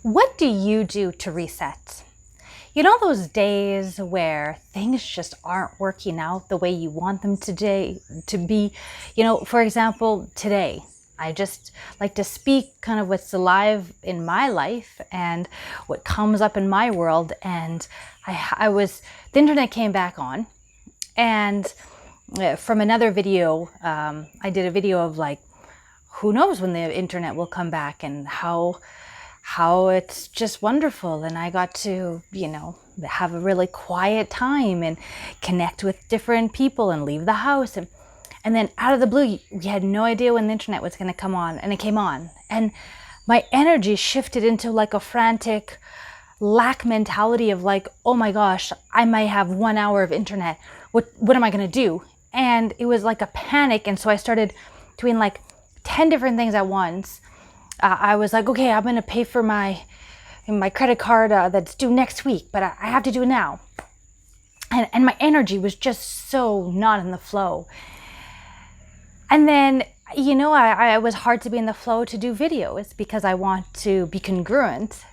What do you do to reset? You know those days where things just aren't working out the way you want them to be? For example, today, I just like to speak kind of what's alive in my life and what comes up in my world. And the internet came back on, and from another video, I did a video of like, who knows when the internet will come back and how it's just wonderful. And I got to, have a really quiet time and connect with different people and leave the house. And then out of the blue, we had no idea when the internet was going to come on, and it came on. And my energy shifted into like a frantic lack mentality of like, oh my gosh, I might have 1 hour of internet. What am I going to do? And it was like a panic. And so I started doing like 10 different things at once. I was like, okay, I'm going to pay for my credit card that's due next week, but I have to do it now. And my energy was just so not in the flow. And then, I was hard to be in the flow to do videos because I want to be congruent.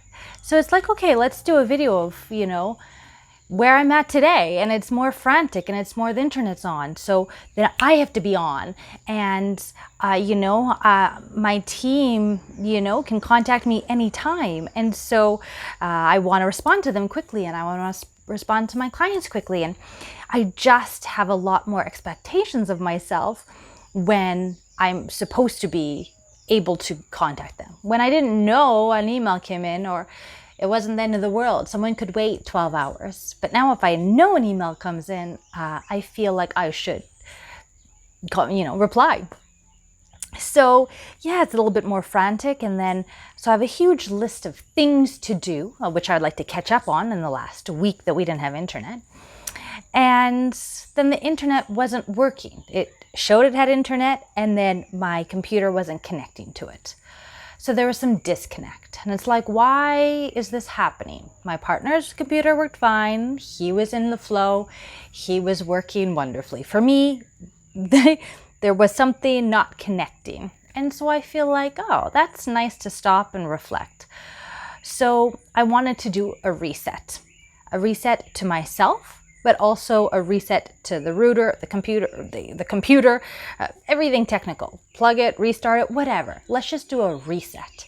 So it's like, okay, let's do a video of, where I'm at today, and it's more frantic and it's more the internet's on, so then I have to be on. And my team can contact me anytime, and so I want to respond to them quickly, and I want to respond to my clients quickly, and I just have a lot more expectations of myself when I'm supposed to be able to contact them. When I didn't know an email came in, or it wasn't the end of the world, someone could wait 12 hours. But now if I know an email comes in, I feel like I should reply. So yeah, it's a little bit more frantic. And then, so I have a huge list of things to do, which I'd like to catch up on in the last week that we didn't have internet. And then the internet wasn't working. It showed it had internet, and then my computer wasn't connecting to it. So there was some disconnect. And it's like, why is this happening? My partner's computer worked fine. He was in the flow. He was working wonderfully. For me, there was something not connecting. And so I feel like, oh, that's nice to stop and reflect. So I wanted to do a reset to myself, but also a reset to the router, the computer, everything technical. Plug it, restart it, whatever. Let's just do a reset.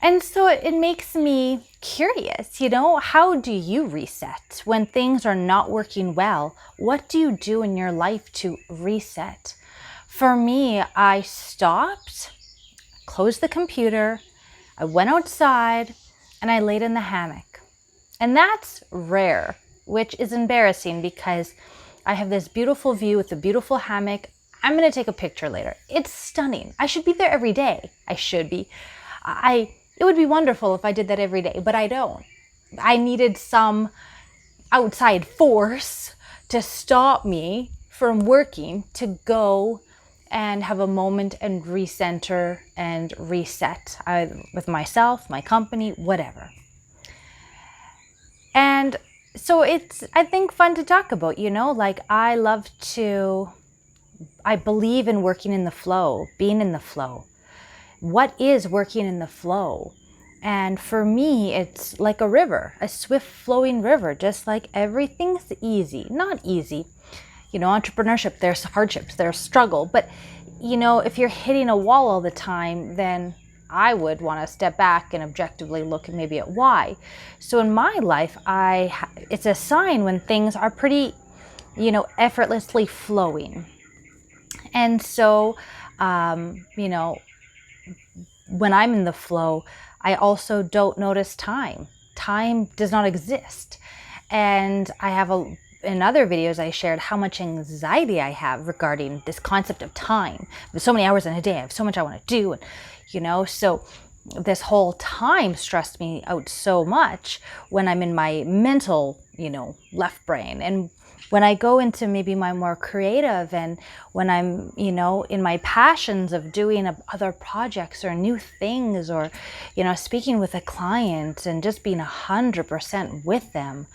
And so it makes me curious, how do you reset when things are not working well? What do you do in your life to reset? For me, I stopped, closed the computer, I went outside, and I laid in the hammock. And that's rare, which is embarrassing because I have this beautiful view with a beautiful hammock. I'm going to take a picture later. It's stunning. I should be there every day. I should be. It would be wonderful if I did that every day, but I don't. I needed some outside force to stop me from working to go and have a moment and recenter and reset with myself, my company, whatever. And so it's, I think, fun to talk about, I believe in working in the flow, being in the flow. What is working in the flow? And for me, it's like a river, a swift flowing river, just like everything's easy. Not easy. Entrepreneurship, there's hardships, there's struggle. But, if you're hitting a wall all the time, then I would want to step back and objectively look maybe at why. So in my life, it's a sign when things are pretty, effortlessly flowing. And so, when I'm in the flow, I also don't notice time. Time does not exist. And I have in other videos, I shared how much anxiety I have regarding this concept of time. There's so many hours in a day. I have so much I want to do. And, so this whole time stressed me out so much when I'm in my mental, left brain. And when I go into maybe my more creative, and when I'm, in my passions of doing other projects or new things, or, speaking with a client and just being 100% with them,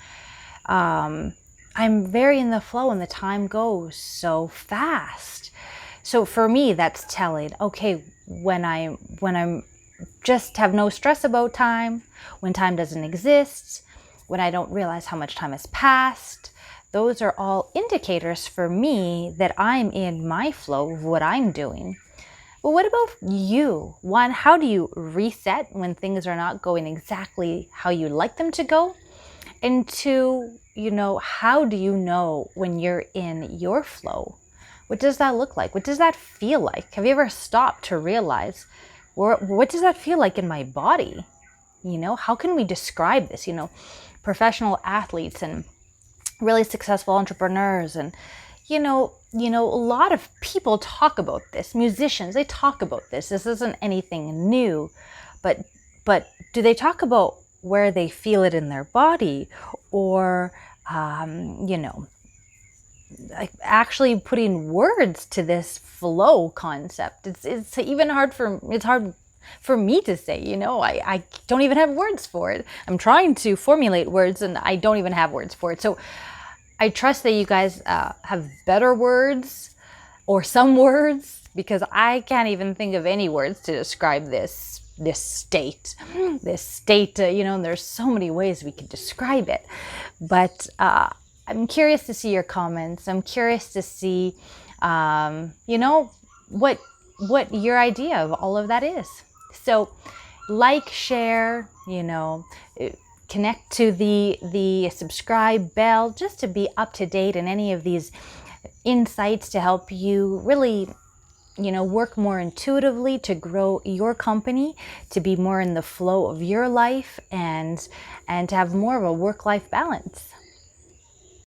I'm very in the flow, and the time goes so fast. So for me, that's telling, okay, when I'm just have no stress about time, when time doesn't exist, when I don't realize how much time has passed. Those are all indicators for me that I'm in my flow of what I'm doing. But what about you? One, how do you reset when things are not going exactly how you like them to go? And two, how do you know when you're in your flow? What does that look like? What does that feel like? Have you ever stopped to realize, what does that feel like in my body? How can we describe this? Professional athletes and really successful entrepreneurs and a lot of people talk about this. Musicians, they talk about this. This isn't anything new, but do they talk about where they feel it in their body, or like actually putting words to this flow concept? It's hard for me to say. I don't even have words for it. I'm trying to formulate words and I don't even have words for it. So I trust that you guys have better words or some words, because I can't even think of any words to describe this state. And there's so many ways we could describe it. But I'm curious to see your comments. I'm curious to see, what your idea of all of that is. So like, share, connect to the subscribe bell just to be up to date in any of these insights to help you really, work more intuitively to grow your company, to be more in the flow of your life, and to have more of a work-life balance.